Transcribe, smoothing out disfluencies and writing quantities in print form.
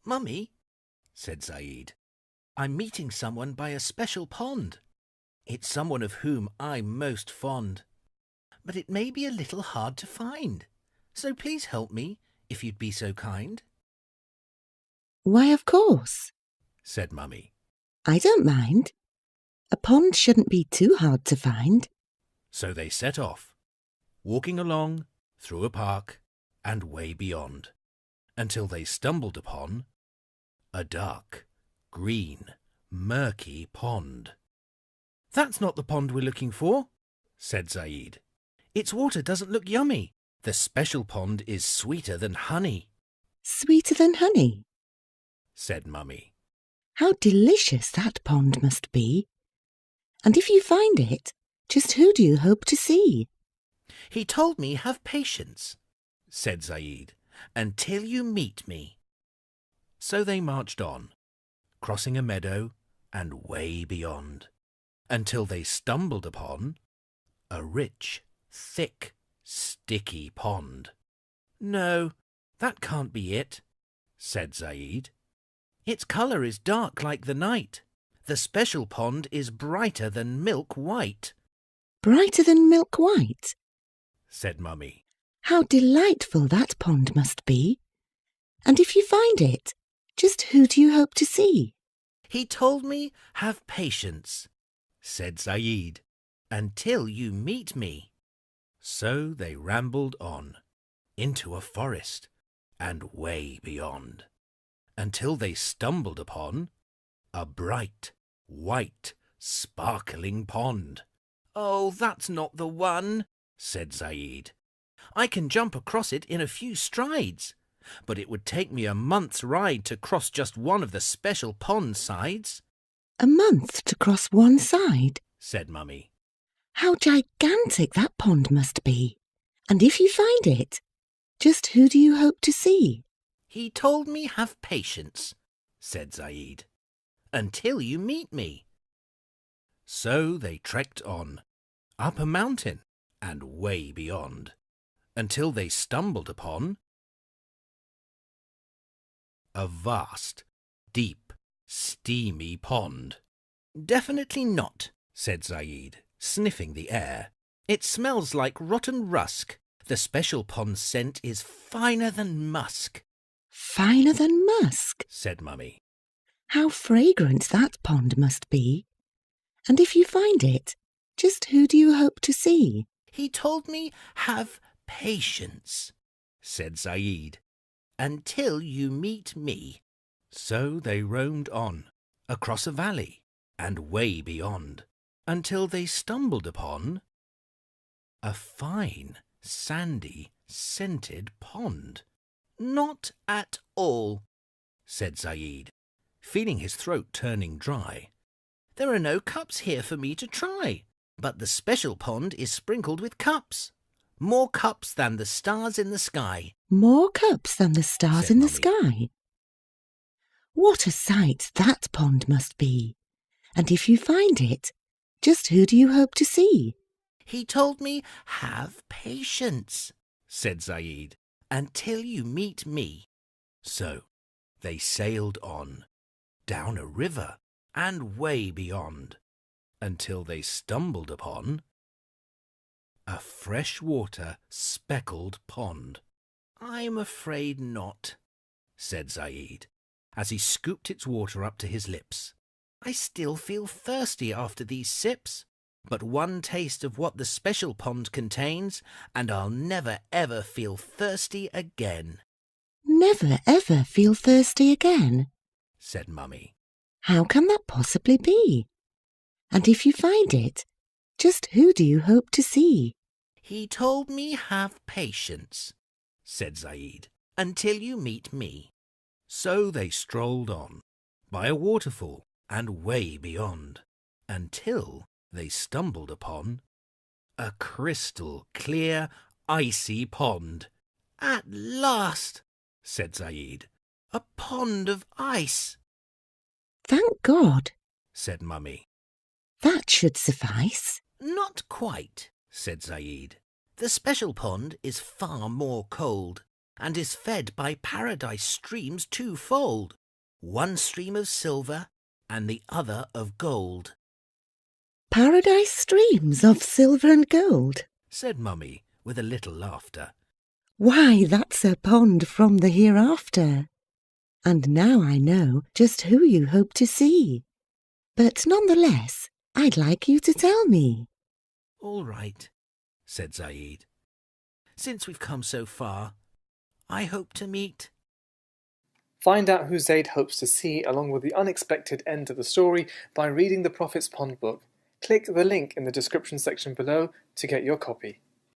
"Mummy," said Zaid, "I'm meeting someone by a special pond. It's someone of whom I'm most fond. But it may be a little hard to find. So please help me, if you'd be so kind." "Why, of course," said Mummy. "I don't mind. A pond shouldn't be too hard to find." So they set off, walking along through a park and way beyond, until they stumbled upon a dark, green, murky pond. "That's not the pond we're looking for," said Zaid. "Its water doesn't look yummy. The special pond is sweeter than honey," "Sweeter than honey? said Mummy. How delicious that pond must be. And if you find it, just who do you hope to see?" "He told me have patience," said Zaid, "until you meet me." So they marched on, crossing a meadow and way beyond, until they stumbled upon a rich, thick, sticky pond. "No, that can't be it," said Zaid. "Its colour is dark like the night. The special pond is brighter than milk white," "Brighter than milk white? said Mummy. How delightful that pond must be. And if you find it, just who do you hope to see?" "He told me have patience," said Zaid, "until you meet me." So they rambled on, into a forest and way beyond, until they stumbled upon a bright, white, sparkling pond. "Oh, that's not the one," said Zaid. "I can jump across it in a few strides, but it would take me a month's ride to cross just one of the special pond sides," "A month to cross one side? said Mummy. How gigantic that pond must be. And if you find it, just who do you hope to see?" "He told me have patience," said Zaid, "until you meet me." So they trekked on, up a mountain and way beyond, until they stumbled upon a vast, deep, steamy pond. "Definitely not," said Zaid, sniffing the air. "It smells like rotten rusk. The special pond scent is finer than musk," "Finer than musk? said Mummy. How fragrant that pond must be. And if you find it, just who do you hope to see?" "He told me have patience," said Zaid, "until you meet me." So they roamed on, across a valley and way beyond, until they stumbled upon a fine, sandy, scented pond. "Not at all," said Zaid, feeling his throat turning dry. "There are no cups here for me to try, but the special pond is sprinkled with cups. More cups than the stars in the sky." "More cups than the stars said in the Mummy. sky? What a sight that pond must be. And if you find it, just who do you hope to see?" "He told me have patience," said Zaid, "until you meet me." So they sailed on, down a river and way beyond, until they stumbled upon a freshwater speckled pond. "I'm afraid not," said Zaid, as he scooped its water up to his lips. "I still feel thirsty after these sips, but one taste of what the special pond contains, and I'll never ever feel thirsty again," "Never ever feel thirsty again? said Mummy. How can that possibly be? And if you find it, just who do you hope to see?" "He told me have patience," said Zaid, "until you meet me." So they strolled on, by a waterfall and way beyond, until they stumbled upon a crystal clear, icy pond. "At last," said Zaid, "a pond of ice," "Thank God," said Mummy. "that should suffice." "Not quite," said Zaid. "The special pond is far more cold. and is fed by paradise streams twofold, one stream of silver and the other of gold. Paradise streams of silver and gold? Said Mummy with a little laughter. Why, that's a pond from the hereafter. And now I know just who you hope to see. But nonetheless, I'd like you to tell me. All right, said Zaid. Since we've come so far, I hope to meet... Find out who Zaid hopes to see along with the unexpected end to the story by reading the Prophet's Pond book. Click the link in the description section below to get your copy.